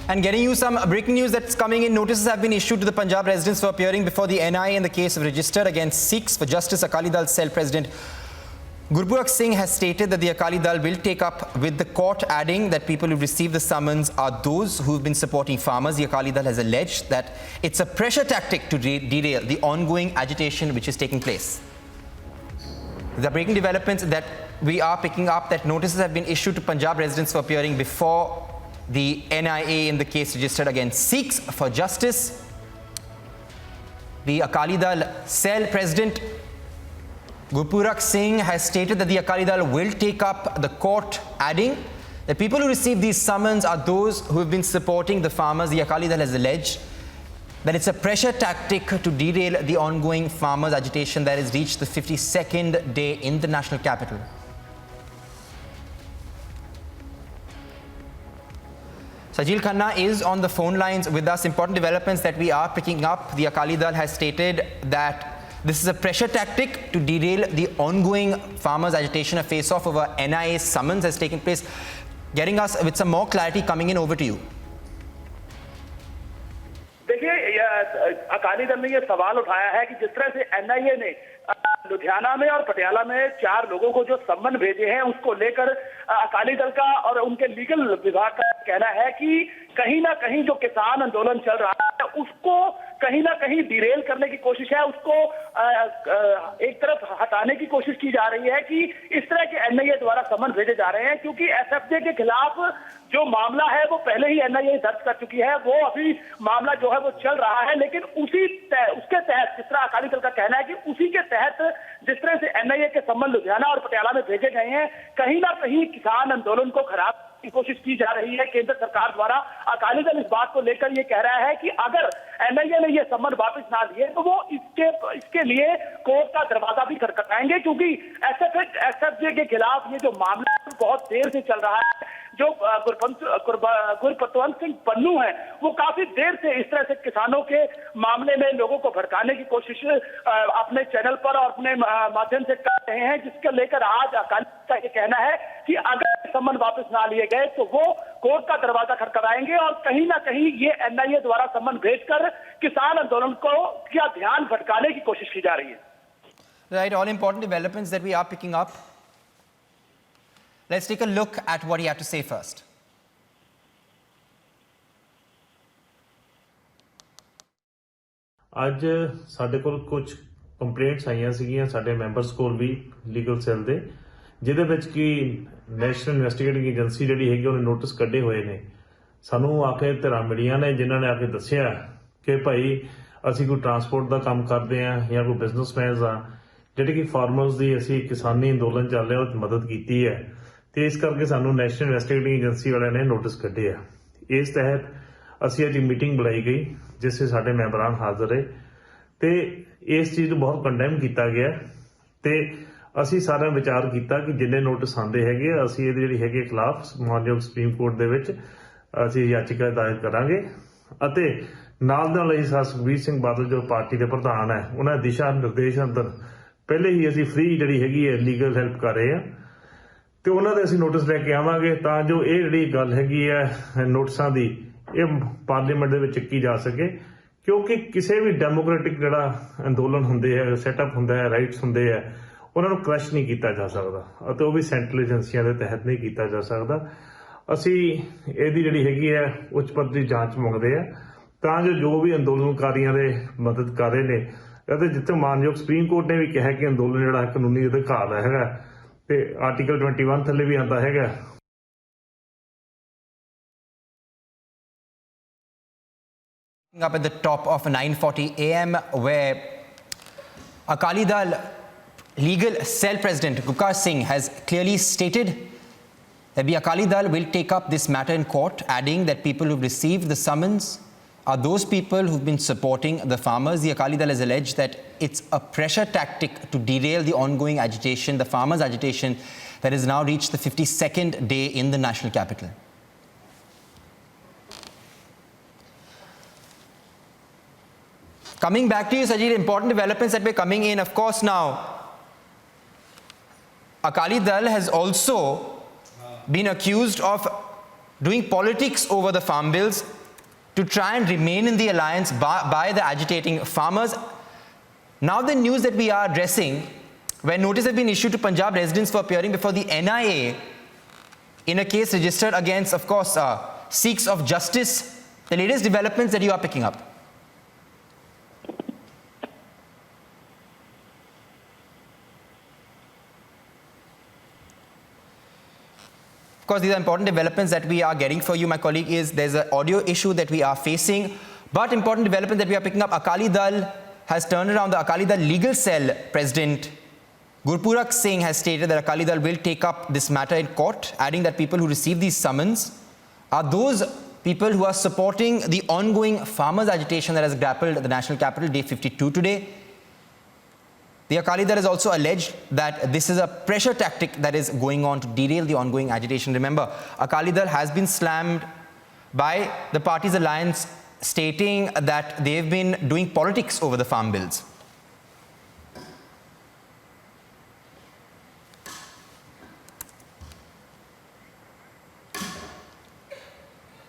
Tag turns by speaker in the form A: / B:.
A: And getting you some breaking news that's coming in. Notices have been issued to the Punjab residents for appearing before the NIA in the case registered against Sikhs. For Justice, Akali Dal Cell President Gurpratap Singh has stated that the Akali Dal will take up with the court, adding that people who received the summons are those who've been supporting farmers. The Akali Dal has alleged that it's a pressure tactic to derail the ongoing agitation which is taking place. The breaking developments that we are picking up, that notices have been issued to Punjab residents for appearing before the NIA in the case registered against Sikhs. For Justice, the Akali Dal Cell President Gurpratap Singh has stated that the Akali Dal will take up the court, adding that people who receive these summons are those who have been supporting the farmers. The Akali Dal has alleged that it's a pressure tactic to derail the ongoing farmers' agitation that has reached the 52nd day in the national capital. Sajil Khanna is on the phone lines with us. Important developments that we are picking up. The Akali Dal has stated that this is a pressure tactic to derail the ongoing farmers' agitation. A face-off over NIA summons has taken place. Getting us with some more clarity, coming in, over to you.
B: देखिए, अकाली दल ने ये सवाल उठाया है कि जिस तरह से एनआईए ने लुधियाना में और पटियाला में 4 लोगों को जो सम्मन भेजे हैं, उसको लेकर अकाली दल का और उनके लीगल विभाग का कहना है कि कहीं ना कहीं जो किसान आंदोलन चल रहा है उसको कहीं ना कहीं डिरेल करने की कोशिश है, उसको एक तरफ हटाने की कोशिश की जा रही है कि इस तरह के एनआईए द्वारा सम्मन भेजे जा रहे हैं, क्योंकि एसएफजे के खिलाफ जो मामला है वो पहले ही एनआईए दर्ज कर चुकी है। वो अभी मामला जो है वो चल रहा है, लेकिन उसके तहत जिस तरह अकाली दल का कहना है कि उसी के तहत जिस तरह से एनआईए के सम्मन लुधियाना और पटियाला में भेजे गए हैं, कहीं ना कहीं किसान आंदोलन को खराब की कोशिश की जा रही है केंद्र सरकार द्वारा। अकाली दल इस बात को लेकर ये कह रहा है कि अगर एनआईए ने ये सम्मन वापस ना लिए तो वो इसके लिए कोर्ट का दरवाजा भी खटखटाएंगे, क्योंकि एसएफजे के खिलाफ ये जो मामला बहुत देर से चल रहा है। जो गुरपतवंत सिंह पन्नू है वो काफी देर से इस तरह से किसानों के मामले में लोगों को भड़काने की कोशिश अपने चैनल पर और अपने माध्यम से कर रहे हैं, जिसको लेकर आज अकाली दल का ये कहना है कि अगर सम्मन वापस ना लिए गए तो वो कोर्ट का दरवाजा खटखटाएंगे और कहीं ना कहीं ये एनआईए द्वारा सम्मन भेजकर किसान आंदोलन को क्या ध्यान भटकाने की कोशिश की जा रही है।
A: Right, all important developments that we are picking up. Let's take a look at what he had to say first.
C: ਅੱਜ ਸਾਡੇ ਕੋਲ ਕੁਝ ਕੰਪਲੇਂਟਸ ਆਈਆਂ ਸੀਗੀਆਂ ਸਾਡੇ ਮੈਂਬਰਸ ਕੋਲ ਵੀ ਲੀਗਲ ਸੈੱਲ ਦੇ, ਜਿਹਦੇ ਵਿੱਚ ਕਿ ਨੈਸ਼ਨਲ ਇਨਵੈਸਟੀਗੇਟਿੰਗ ਏਜੰਸੀ ਜਿਹੜੀ ਹੈਗੀ ਉਹਨੇ ਨੋਟਿਸ ਕੱਢੇ ਹੋਏ ਨੇ। ਸਾਨੂੰ ਆ ਕੇ ਧਿਰਾਂ ਮਿਲੀਆਂ ਨੇ ਜਿਨ੍ਹਾਂ ਨੇ ਆ ਕੇ ਦੱਸਿਆ ਕਿ ਭਾਈ ਅਸੀਂ ਕੋਈ ਟਰਾਂਸਪੋਰਟ ਦਾ ਕੰਮ ਕਰਦੇ ਆ ਜਾਂ ਕੋਈ ਬਿਜ਼ਨਸਮੈਨਸ ਆ ਜਿਹੜੇ ਕਿ ਫਾਰਮਰਸ ਦੀ ਅਸੀਂ ਕਿਸਾਨੀ ਅੰਦੋਲਨ ਚੱਲ ਰਿਹਾ ਉਹ 'ਚ ਮਦਦ ਕੀਤੀ ਹੈ, ਤੇ ਇਸ ਕਰਕੇ ਸਾਨੂੰ ਨੈਸ਼ਨਲ ਇਨਵੈਸਟੀਗੇਟਿੰਗ ਏਜੰਸੀ ਵਾਲਿਆਂ ਨੇ ਨੋਟਿਸ ਕੱਢੇ ਆ। ਇਸ ਤਹਿਤ ਅਸੀਂ ਅੱਜ ਮੀਟਿੰਗ ਬੁਲਾਈ ਗਈ ਜਿਸ 'ਚ ਸਾਡੇ ਮੈਂਬਰਾਂ ਹਾਜ਼ਰ ਹੈ ਤੇ ਇਸ ਚੀਜ਼ ਨੂੰ ਬਹੁਤ ਕੰਡੈਮ ਕੀਤਾ ਗਿਆ ਤੇ ਅਸੀਂ ਸਾਰਿਆਂ ਵਿਚਾਰ ਕੀਤਾ ਕਿ ਜਿੰਨੇ ਨੋਟਿਸ ਆਉਂਦੇ ਹੈਗੇ ਅਸੀਂ ਇਹਦੇ ਜਿਹੜੀ ਹੈਗੇ ਖਿਲਾਫ ਮਾਨਯੋਗ ਸੁਪਰੀਮ ਕੋਰਟ ਦੇ ਵਿੱਚ ਅਸੀਂ ਯਾਚਿਕਾ ਦਾਇਰ ਕਰਾਂਗੇ ਅਤੇ ਨਾਲ ਦੇ ਨਾਲ ਹੀ ਸੁਖਬੀਰ ਸਿੰਘ ਬਾਦਲ ਜੋ ਪਾਰਟੀ ਦੇ ਪ੍ਰਧਾਨ ਹੈ ਉਹਨਾਂ ਦਿਸ਼ਾ ਨਿਰਦੇਸ਼ ਅੰਦਰ ਪਹਿਲੇ ਹੀ ਅਸੀਂ ਫ੍ਰੀ ਜਿਹੜੀ ਹੈਗੀ ਹੈ ਲੀਗਲ ਹੈਲਪ ਕਰ ਰਹੇ ਹਾਂ ਤੇ ਉਹਨਾਂ ਦੇ ਅਸੀਂ ਨੋਟਿਸ ਲੈ ਕੇ ਆਵਾਂਗੇ ਤਾਂ ਜੋ ਇਹ ਜਿਹੜੀ ਗੱਲ ਹੈਗੀ ਹੈ ਨੋਟਿਸਾਂ ਦੀ ਇਹ ਪਾਰਲੀਮੈਂਟ ਦੇ ਵਿੱਚ ਚੱਕੀ ਜਾ ਸਕੇ, ਕਿਉਂਕਿ ਕਿਸੇ ਵੀ ਡੈਮੋਕ੍ਰੈਟਿਕ ਜਿਹੜਾ ਅੰਦੋਲਨ ਹੁੰਦੇ ਹੈ ਸੈਟਅਪ ਹੁੰਦਾ ਹੈ ਰਾਈਟਸ ਹੁੰਦੇ ਹੈ ਉਹਨਾਂ ਨੂੰ ਕ੍ਰਸ਼ ਨਹੀਂ ਕੀਤਾ ਜਾ ਸਕਦਾ ਅਤੇ ਉਹ ਵੀ ਸੈਂਟਰਲ ਏਜੰਸੀਆਂ ਦੇ ਤਹਿਤ ਨਹੀਂ ਕੀਤਾ ਜਾ ਸਕਦਾ। ਅਸੀਂ ਇਹਦੀ ਜਿਹੜੀ ਹੈਗੀ ਹੈ ਉੱਚ ਪੱਧਰੀ ਜਾਂਚ ਮੰਗਦੇ ਆ ਤਾਂ ਜੋ ਵੀ ਅੰਦੋਲਨਕਾਰੀਆਂ ਦੇ ਮਦਦ ਕਰ ਰਹੇ ਨੇ ਅਤੇ ਜਿੱਥੇ ਮਾਨਯੋਗ ਸੁਪਰੀਮ ਕੋਰਟ ਨੇ ਵੀ ਕਿਹਾ ਕਿ ਅੰਦੋਲਨ ਜਿਹੜਾ ਕਾਨੂੰਨੀ ਅਧਿਕਾਰ ਹੈਗਾ ਤੇ ਆਰਟੀਕਲ 21 ਥੱਲੇ ਵੀ ਆਉਂਦਾ ਹੈਗਾ।
A: Up at the top of 9:40 a.m. where Akali Dal legal cell president Gurpratap Singh has clearly stated that the Akali Dal will take up this matter in court, adding that people who've received the summons are those people who've been supporting the farmers. The Akali Dal has alleged that it's a pressure tactic to derail the ongoing agitation, the farmers' agitation that has now reached the 52nd day in the national capital. Coming back to you, Sajid, important developments that were coming in. Of course, now, Akali Dal has also been accused of doing politics over the farm bills to try and remain in the alliance by the agitating farmers. Now the news that we are addressing, where notice has been issued to Punjab residents for appearing before the NIA in a case registered against, of course, Sikhs of Justice. The latest developments that you are picking up. Of course, these are important developments that we are getting for you. My colleague is, there's an audio issue that we are facing, but important development that we are picking up. Akali Dal has turned around. The Akali Dal legal cell president Gurpuraj Singh has stated that Akali Dal will take up this matter in court, adding that people who receive these summons are those people who are supporting the ongoing farmers' agitation that has grappled the national capital, day 52 today. The Akali Dal has also alleged that this is a pressure tactic that is going on to derail the ongoing agitation. Remember, Akali Dal has been slammed by the party's alliance, stating that they've been doing politics over the farm bills.